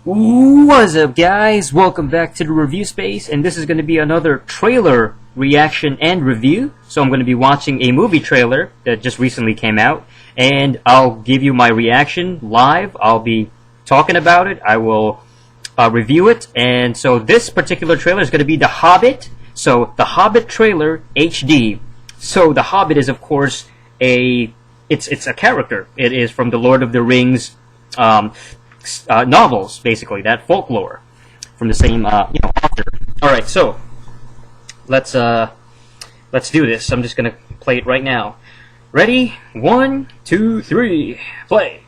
What's up, guys? Welcome back to the review space, and this is going to be another trailer reaction and review. So I'm going to be watching a movie trailer that just recently came out, and I'll give you my reaction live. I'll be talking about it. I will review it, and so this particular trailer is going to be The Hobbit. So The Hobbit trailer HD. So The Hobbit is, of course, it's a character. It is from the Lord of the Rings novels, basically, that folklore from the same author. All right, so let's do this. I'm just gonna play it right now. Ready? 1, 2, 3, play.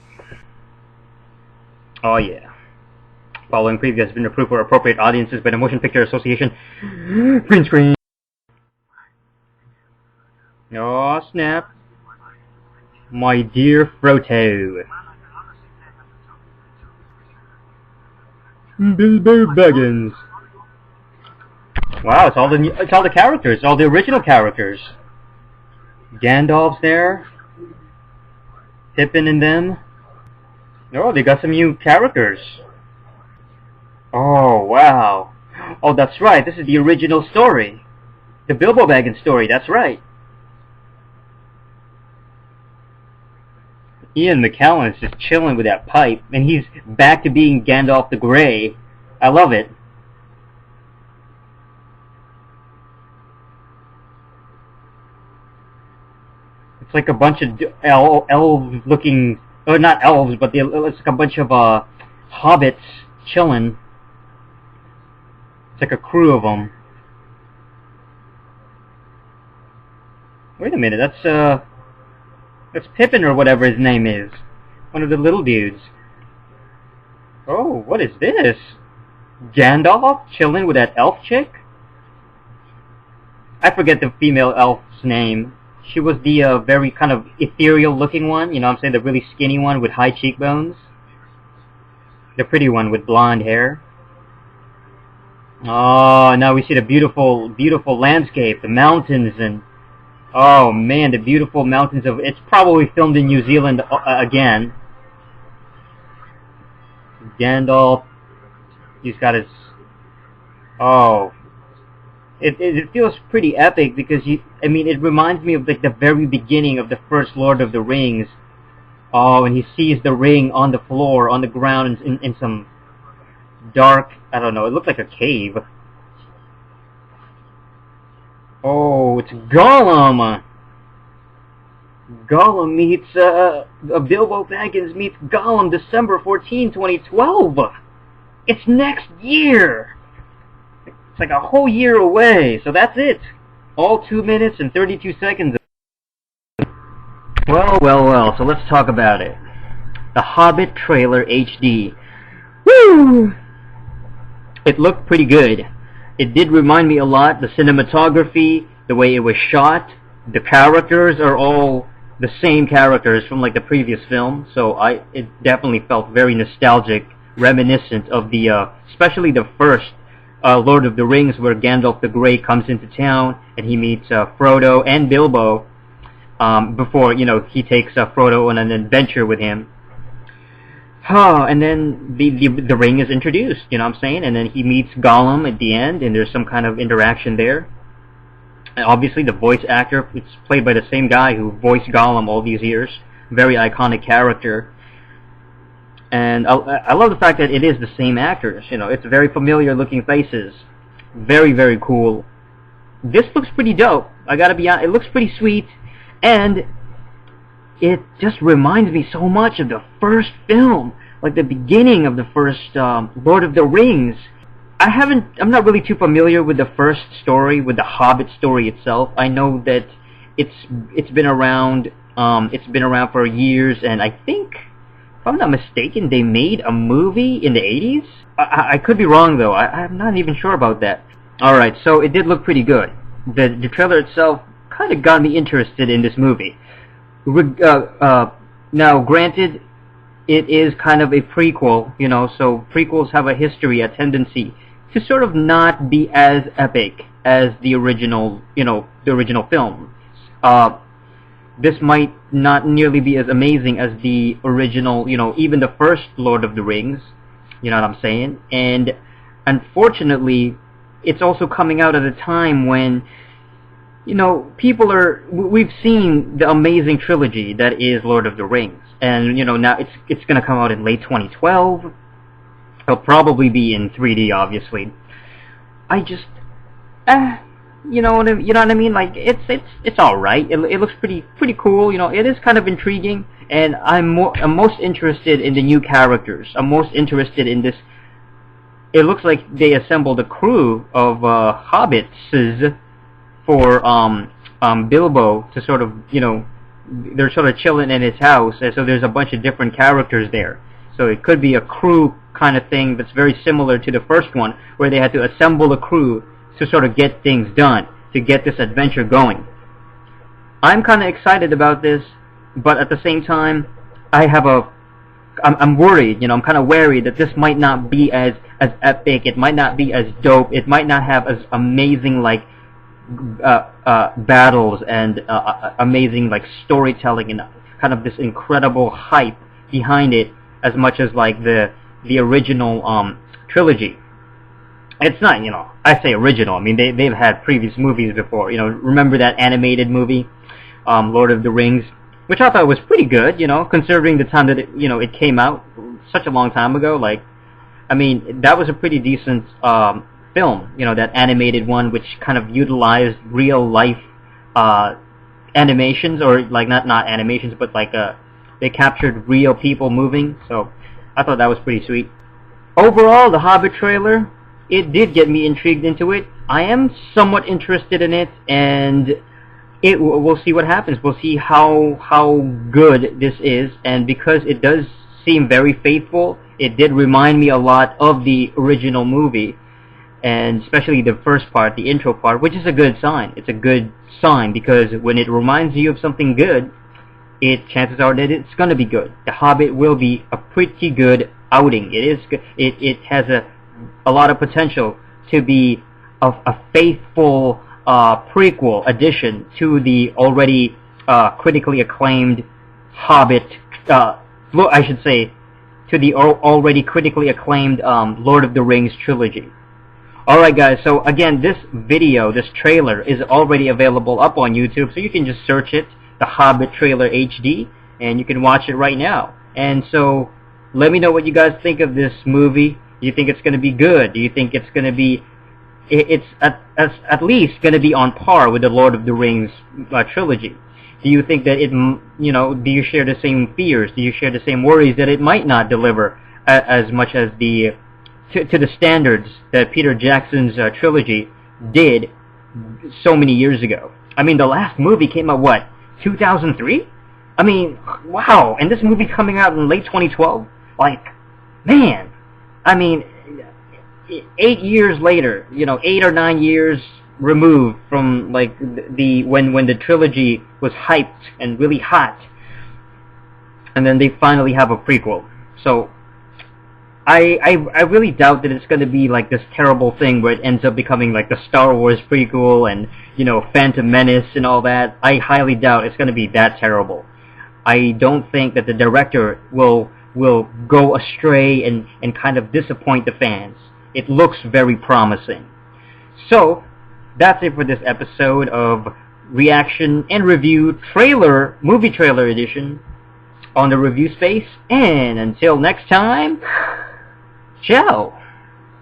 Oh yeah. Following preview has been approved for appropriate audiences by the Motion Picture Association. Green screen. Oh snap! My dear Frodo. Bilbo Baggins. Wow, it's all the characters, all the original characters. Gandalf's there. Pippin and them. Oh, they got some new characters. Oh, wow. Oh, that's right. This is the original story. The Bilbo Baggins story, that's right. Ian McKellen is just chilling with that pipe, and he's back to being Gandalf the Grey. I love it. It's like a bunch of elves-looking, or not elves, but it's like a bunch of hobbits chilling. It's like a crew of them. Wait a minute, that's Pippin or whatever his name is. One of the little dudes. Oh, what is this? Gandalf chilling with that elf chick? I forget the female elf's name. She was the very kind of ethereal looking one. You know what I'm saying? The really skinny one with high cheekbones. The pretty one with blonde hair. Oh, now we see the beautiful, beautiful landscape. The mountains and... Oh man, the beautiful mountains of... It's probably filmed in New Zealand again. Gandalf. He's got his... Oh. It feels pretty epic because I mean, it reminds me of like the very beginning of the first Lord of the Rings. Oh, and he sees the ring on the floor, on the ground, in some dark... I don't know, it looked like a cave. Oh, it's Gollum! Gollum meets, Bilbo Baggins meets Gollum December 14, 2012! It's next year! It's like a whole year away, so that's it! All 2 minutes and 32 seconds. Well, so let's talk about it. The Hobbit trailer HD. Woo! It looked pretty good. It did remind me a lot, the cinematography, the way it was shot, the characters are all the same characters from like the previous film, so it definitely felt very nostalgic, reminiscent of the, especially the first Lord of the Rings, where Gandalf the Grey comes into town and he meets Frodo and Bilbo before, he takes Frodo on an adventure with him. And then the ring is introduced, you know what I'm saying? And then he meets Gollum at the end, and there's some kind of interaction there. And obviously the voice actor, it's played by the same guy who voiced Gollum all these years. Very iconic character. And I love the fact that it is the same actors, it's very familiar looking faces. Very, very cool. This looks pretty dope, I gotta be honest. It looks pretty sweet, and it just reminds me so much of the first film, like the beginning of the first Lord of the Rings. I'm not really too familiar with the first story, with the Hobbit story itself. I know that it's been around for years, and I think, if I'm not mistaken, they made a movie in the 80s. I could be wrong though. I'm not even sure about that. All right, so it did look pretty good. The trailer itself kind of got me interested in this movie. Now, granted, it is kind of a prequel, so prequels have a history, a tendency to sort of not be as epic as the original, the original film. This might not nearly be as amazing as the original, even the first Lord of the Rings. You know what I'm saying? And unfortunately, it's also coming out at a time when, you know, we've seen the amazing trilogy that is Lord of the Rings, and you know, now it's going to come out in late 2012. It'll probably be in 3D, obviously. I just, you know what I mean? Like, it's all right. It looks pretty cool. You know, it is kind of intriguing, and I'm most interested in the new characters. I'm most interested in this. It looks like they assembled a crew of hobbits for Bilbo to sort of, you know, they're sort of chilling in his house, and so there's a bunch of different characters there. So it could be a crew kind of thing that's very similar to the first one, where they had to assemble a crew to sort of get things done, to get this adventure going. I'm kind of excited about this, but at the same time, I'm worried, you know, I'm kind of wary that this might not be as epic, it might not be as dope, it might not have as amazing, like, battles and amazing, like, storytelling and kind of this incredible hype behind it as much as, like, the original trilogy. It's not, you know, I say original, I mean, they've had previous movies before, you know, remember that animated movie, Lord of the Rings, which I thought was pretty good, you know, considering the time that it came out such a long time ago. Like, I mean, that was a pretty decent film, you know, that animated one, which kind of utilized real life animations, or like not animations, but like they captured real people moving. So I thought that was pretty sweet. Overall, the Hobbit trailer, it did get me intrigued into it. I am somewhat interested in it, and we'll see what happens. We'll see how good this is, and because it does seem very faithful, it did remind me a lot of the original movie, and especially the first part, the intro part, which is a good sign. It's a good sign, because when it reminds you of something good, chances are that it's going to be good. The Hobbit will be a pretty good outing. It has a lot of potential to be a faithful prequel addition to the already critically acclaimed Hobbit, I should say, to the already critically acclaimed Lord of the Rings trilogy. Alright guys, so again, this trailer is already available up on YouTube, so you can just search it, The Hobbit Trailer HD, and you can watch it right now. And so, let me know what you guys think of this movie. Do you think it's going to be good? Do you think it's going to be... It's at least going to be on par with the Lord of the Rings trilogy? Do you think that do you share the same fears? Do you share the same worries that it might not deliver as much as to the standards that Peter Jackson's trilogy did so many years ago? I mean, the last movie came out, what, 2003? I mean, wow, and this movie coming out in late 2012? Like, man, I mean, 8 years later, 8 or 9 years removed from, like, when the trilogy was hyped and really hot, and then they finally have a prequel. So I really doubt that it's going to be like this terrible thing where it ends up becoming like the Star Wars prequel and, Phantom Menace and all that. I highly doubt it's going to be that terrible. I don't think that the director will go astray and kind of disappoint the fans. It looks very promising. So, that's it for this episode of Reaction and Review Movie Trailer Edition on the Review Space. And until next time, ciao!